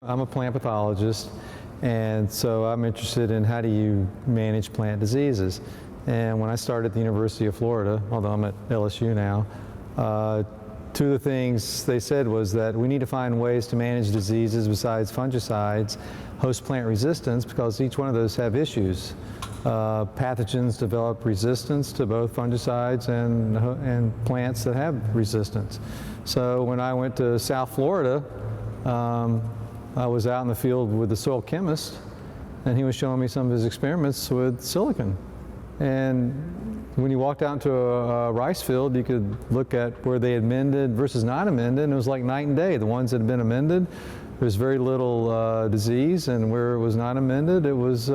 I'm a plant pathologist, and so I'm interested in how do you manage plant diseases. And when I started at the University of Florida, although I'm at LSU now, two of the things they said was that we need to find ways to manage diseases besides fungicides, host plant resistance, because each one of those have issues. Pathogens develop resistance to both fungicides and plants that have resistance. So when I went to South Florida, I was out in the field with the soil chemist, and he was showing me some of his experiments with silicon. And when you walked out into a rice field, you could look at where they had amended versus not amended, and it was like night and day. The ones that had been amended, there's very little disease, and where it was not amended, it was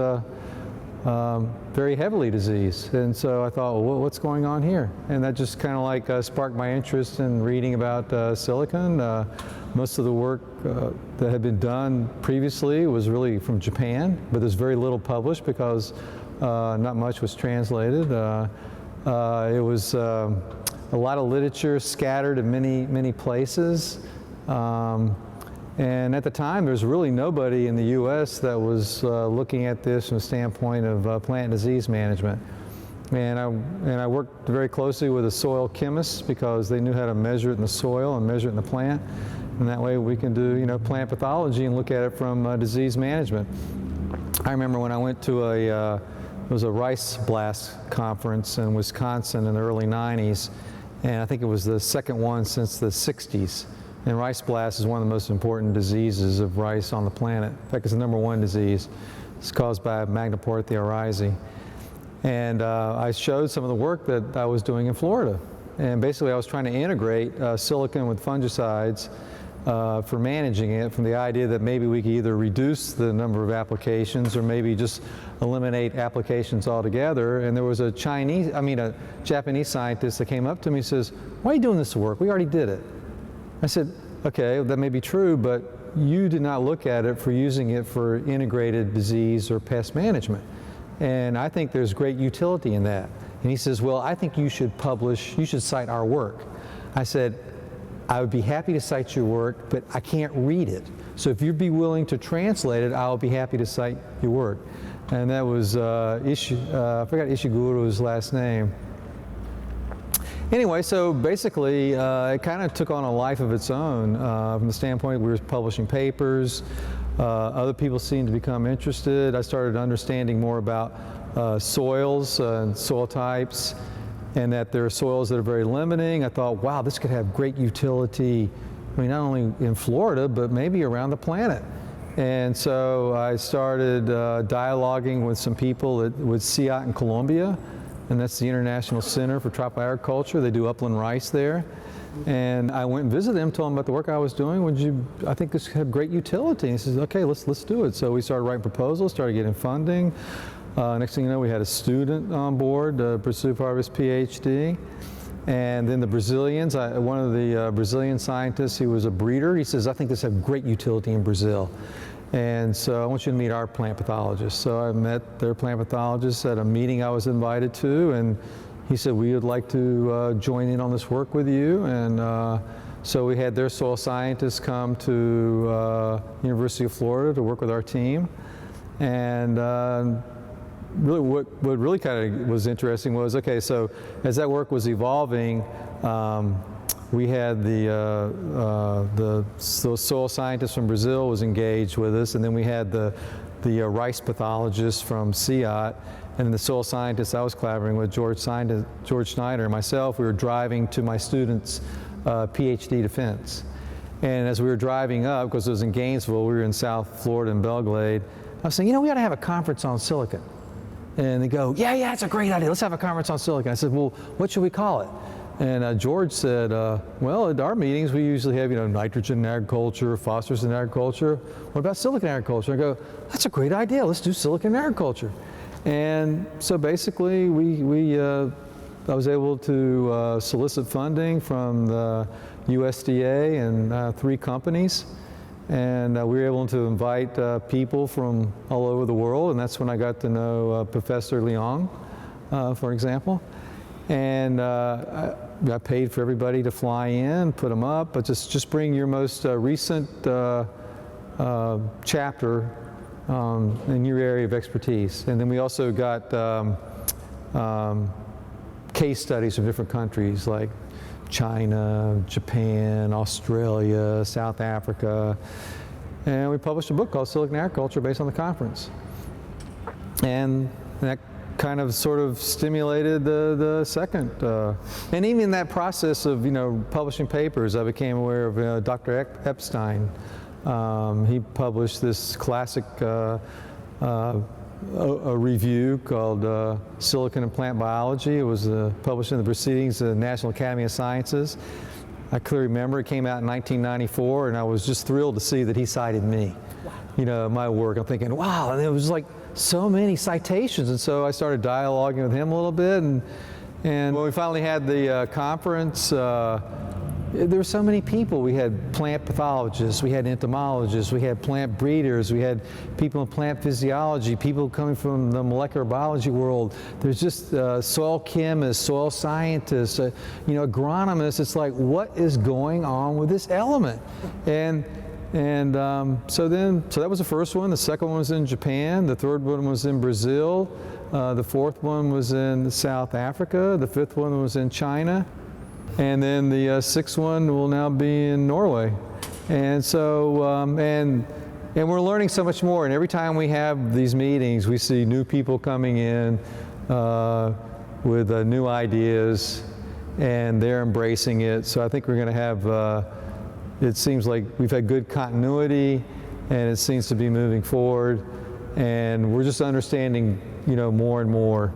very heavily diseased. And so I thought, well, what's going on here? And that just kind of like sparked my interest in reading about silicon. Most of the work that had been done previously was really from Japan, but there's very little published because not much was translated. It was a lot of literature scattered in many places. And at the time, there was really nobody in the U.S. that was looking at this from the standpoint of plant disease management. And I worked very closely with a soil chemist because they knew how to measure it in the soil and measure it in the plant. And that way we can do, plant pathology and look at it from disease management. I remember when I went to it was a rice blast conference in Wisconsin in the early 90s, and I think it was the second one since the 60s. And rice blast is one of the most important diseases of rice on the planet. In fact, it's the #1 disease. It's caused by Magnaporthia oryzae. And I showed some of the work that I was doing in Florida. And basically I was trying to integrate silicon with fungicides for managing it, from the idea that maybe we could either reduce the number of applications or maybe just eliminate applications altogether. And there was a Japanese scientist that came up to me and says, "Why are you doing this work? We already did it." I said, "Okay, that may be true, but you did not look at it for using it for integrated disease or pest management. And I think there's great utility in that." And he says, "Well, I think you should cite our work." I said, "I would be happy to cite your work, but I can't read it. So if you'd be willing to translate it, I'll be happy to cite your work." And that was I forgot Ishiguro's last name. Anyway, so basically it kind of took on a life of its own from the standpoint we were publishing papers. Other people seemed to become interested. I started understanding more about soils and soil types, and that there are soils that are very limiting. I thought, wow, this could have great utility, not only in Florida, but maybe around the planet. And so I started dialoguing with some people with CIAT in Colombia, and that's the International Center for Tropical Agriculture. They do upland rice there. And I went and visited him, told him about the work I was doing. I think this had great utility. And he says, "Okay, let's do it." So we started writing proposals, started getting funding. Next thing you know, we had a student on board to pursue part of his PhD. And then the Brazilians, one of the Brazilian scientists, he was a breeder. He says, "I think this had great utility in Brazil. And so I want you to meet our plant pathologist." So I met their plant pathologist at a meeting I was invited to, and he said, "We would like to join in on this work with you." And so we had their soil scientists come to University of Florida to work with our team. And really what really kind of was interesting was, okay, so as that work was evolving, we had the soil scientist from Brazil was engaged with us, and then we had the rice pathologist from CIAT, and then the soil scientist I was collaborating with, George Schneider, and myself. We were driving to my students' PhD defense. And as we were driving up, because it was in Gainesville, we were in South Florida in Belglade, I was saying, we ought to have a conference on silicon. And they go, yeah, it's a great idea. Let's have a conference on silicon. I said, well, what should we call it? And George said, well, at our meetings, we usually have, nitrogen in agriculture, phosphorus in agriculture. What about silicon agriculture? I go, that's a great idea. Let's do silicon agriculture. And so basically, I was able to solicit funding from the USDA and 3 companies. And we were able to invite people from all over the world, and that's when I got to know Professor Leong, for example. And I paid for everybody to fly in, put them up, but just bring your most recent chapter in your area of expertise. And then we also got case studies from different countries like China, Japan, Australia, South Africa. And we published a book called Silicon Agriculture based on the conference. And that kind of sort of stimulated the second. And even in that process of, publishing papers, I became aware of Dr. Epstein. He published this classic a review called Silicon and Plant Biology. It was published in the Proceedings of the National Academy of Sciences. I clearly remember it came out in 1994, and I was just thrilled to see that he cited me. Wow. My work. I'm thinking, wow, and it was like so many citations, and so I started dialoguing with him a little bit, and when we finally had the conference, there were so many people. We had plant pathologists, we had entomologists, we had plant breeders, we had people in plant physiology, people coming from the molecular biology world. There's just soil chemists, soil scientists, agronomists. It's like, what is going on with this element? So that was the first one. The second one was in Japan. The third one was in Brazil. The fourth one was in South Africa. The fifth one was in China. And then the sixth one will now be in Norway. And so, and we're learning so much more. And every time we have these meetings, we see new people coming in with new ideas, and they're embracing it. So I think we're going to have, it seems like we've had good continuity, and it seems to be moving forward. And we're just understanding, more and more.